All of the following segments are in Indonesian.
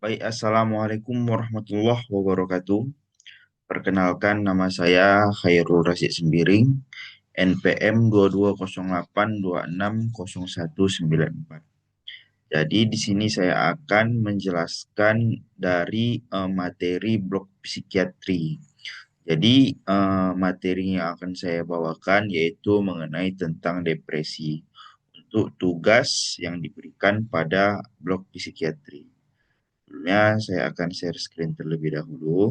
Baik, Assalamualaikum warahmatullahi wabarakatuh. Perkenalkan, nama saya Khairul Rasyid Sembiring, NPM 2208260194. Jadi di sini saya akan menjelaskan dari materi blok psikiatri. Jadi materi yang akan saya bawakan yaitu mengenai tentang depresi untuk tugas yang diberikan pada blok psikiatri. Sebelumnya saya akan share screen terlebih dahulu.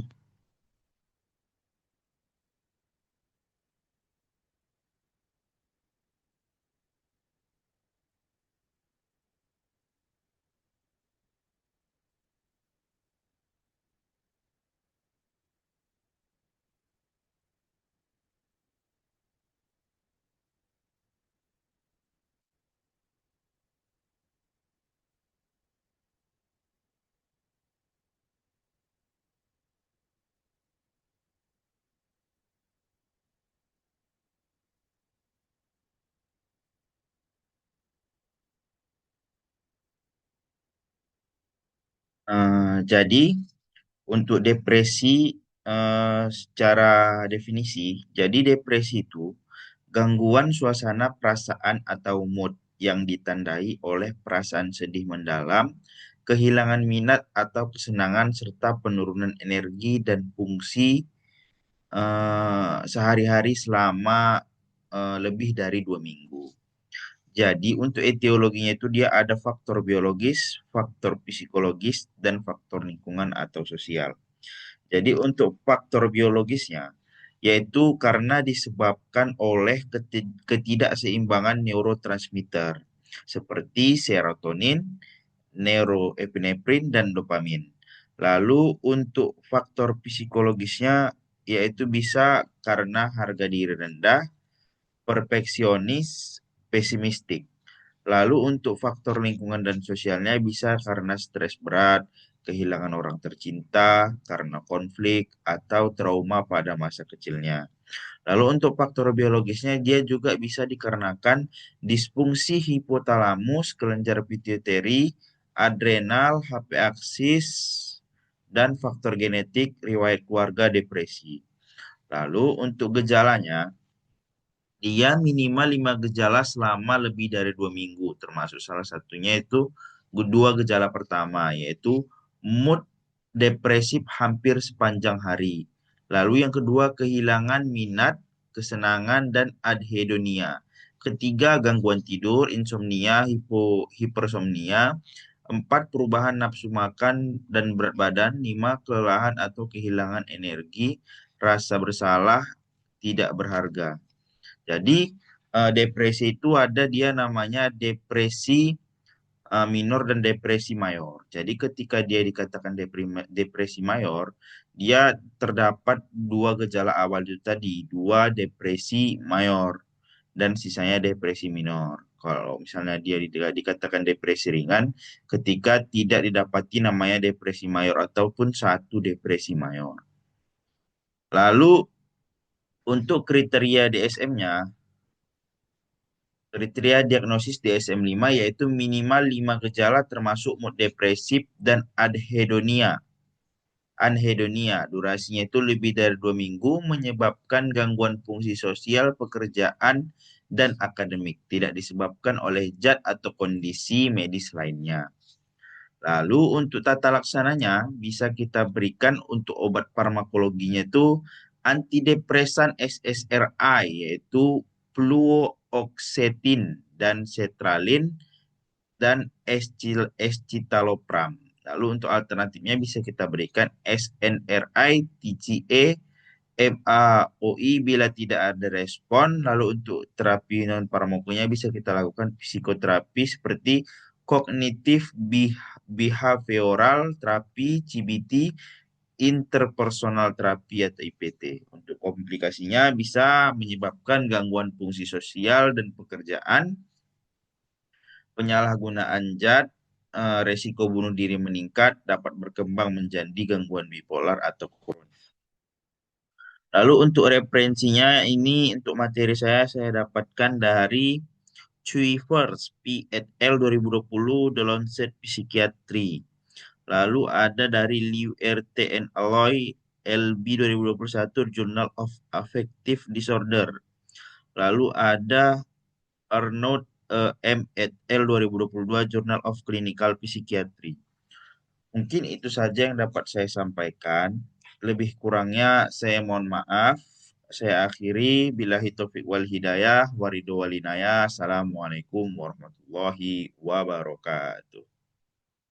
Jadi untuk depresi secara definisi, jadi depresi itu gangguan suasana perasaan atau mood yang ditandai oleh perasaan sedih mendalam, kehilangan minat atau kesenangan serta penurunan energi dan fungsi sehari-hari selama lebih dari 2 minggu. Jadi untuk etiologinya itu dia ada faktor biologis, faktor psikologis, dan faktor lingkungan atau sosial. Jadi untuk faktor biologisnya, yaitu karena disebabkan oleh ketidakseimbangan neurotransmitter seperti serotonin, neuroepinefrin, dan dopamin. Lalu untuk faktor psikologisnya, yaitu bisa karena harga diri rendah, perfeksionis, pesimistik. Lalu untuk faktor lingkungan dan sosialnya bisa karena stres berat, kehilangan orang tercinta, karena konflik, atau trauma pada masa kecilnya. Lalu untuk faktor biologisnya dia juga bisa dikarenakan disfungsi hipotalamus, kelenjar pituitari, adrenal, HP aksis, dan faktor genetik riwayat keluarga depresi. Lalu untuk gejalanya, dia minimal 5 gejala selama lebih dari 2 minggu, termasuk salah satunya itu dua gejala pertama, yaitu mood depresif hampir sepanjang hari. Lalu yang kedua, kehilangan minat, kesenangan, dan adhedonia. Ketiga, gangguan tidur, insomnia, hipersomnia. Empat, perubahan nafsu makan dan berat badan. Lima, kelelahan atau kehilangan energi, rasa bersalah, tidak berharga. Jadi depresi itu ada dia namanya depresi minor dan depresi mayor. Jadi ketika dia dikatakan depresi mayor, dia terdapat dua gejala awal itu tadi, dua depresi mayor dan sisanya depresi minor. Kalau misalnya dia dikatakan depresi ringan, ketika tidak didapati namanya depresi mayor ataupun satu depresi mayor. Lalu untuk kriteria DSM-nya, kriteria diagnosis DSM-5 yaitu minimal 5 gejala termasuk mood depresif dan adhedonia. Anhedonia, durasinya itu lebih dari 2 minggu, menyebabkan gangguan fungsi sosial, pekerjaan, dan akademik. Tidak disebabkan oleh zat atau kondisi medis lainnya. Lalu untuk tata laksananya bisa kita berikan untuk obat farmakologinya itu antidepresan SSRI yaitu fluoxetine dan sertralin dan escitalopram. Lalu untuk alternatifnya bisa kita berikan SNRI, TCA, MAOI bila tidak ada respon. Lalu untuk terapi non farmakonya bisa kita lakukan psikoterapi seperti kognitif behavioral terapi, CBT, interpersonal terapi atau IPT. Untuk komplikasinya bisa menyebabkan gangguan fungsi sosial dan pekerjaan, penyalahgunaan zat, resiko bunuh diri meningkat, dapat berkembang menjadi gangguan bipolar atau kronis. Lalu untuk referensinya ini untuk materi saya dapatkan dari Chivers P et al. 2020 The Lancet Psychiatry. Lalu ada dari Liu RT and Alloy LB 2021 Journal of Affective Disorder. Lalu ada Arnaud M. et al. 2022 Journal of Clinical Psychiatry. Mungkin itu saja yang dapat saya sampaikan. Lebih kurangnya saya mohon maaf. Saya akhiri. Billahi taufiq wal hidayah. Warido walinaya. Assalamualaikum warahmatullahi wabarakatuh.